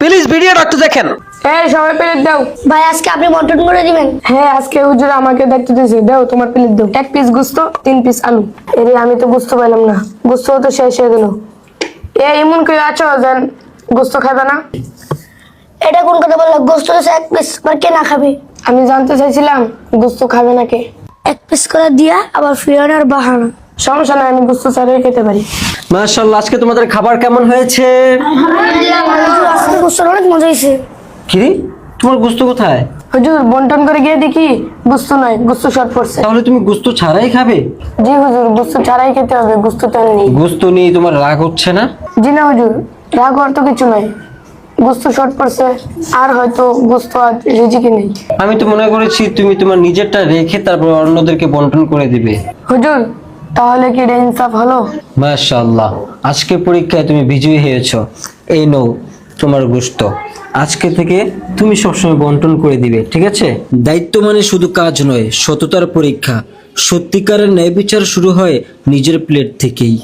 Please ভিডিওটা একটু দেখেন। এই সবাই প্লেট দাও। ভাই আজকে আপনি বন্টন করে দিবেন? হ্যাঁ আজকে হুজুর আমাকে দায়িত্ব দিয়েছে, দাও তোমার প্লেট দাও। 1 পিস গোস্ত, 3 পিস আলু। এরে আমি তো গোস্ত পাইলাম না, গোস্ত তো শেষ হয়ে গেল। এমন কেউ আছো যেন গোস্ত খাবে না? এটা কোন কথা বললো? গোস্ত তো 1 পিস, আর কে না খাবে? আমি জানতে চাইছিলাম গোস্ত খাবে না কে। 1 পিস করে দিয়া আবার ফিরানোর বাহানা। সমস্যা নাই, আমি গোস্ত ছাড়াই খেতে পারি। মাশাআল্লাহ, আজকে তোমাদের খাবার কেমন হয়েছে? হুজুর আজকে গোস্ত অনেক মজা হয়েছে। কি রে, তোমার গোস্ত কোথায়? হুজুর বন্টন করে গিয়ে দেখি গোস্ত নয়, গোস্ত শর্ট পড়ছে। তাহলে তুমি গোস্ত ছাড়াই খাবে? জি হুজুর, গোস্ত ছাড়াই খেতে হবে, গোস্ত তো আর নেই। গোস্ত নিয়ে তোমার রাগ হচ্ছে না? জি না হুজুর, রাগ হওয়ার তো কিছু নাই, গোস্ত শর্ট পড়ছে আর হয়তো গোস্ত আজ রিজিকে নেই। আমি তো মনে করেছি তুমি তোমার নিজেরটা রেখে তারপর অন্যদেরকে বন্টন করে দিবে। হুজুর তাহলে কি এটা ইনসাফ হলো? মাশাআল্লাহ, আজকে পরীক্ষায় তুমি বিজয়ী হয়েছো। এই নাও তোমার গোস্ত। আজকে থেকে তুমি সবসময় বন্টন করে দিবে, ঠিক আছে? দায়িত্ব মানে শুধু কাজ নয়, সততার পরীক্ষা। সত্যিকারের ন্যায় বিচার শুরু হয় নিজের প্লেট থেকেই।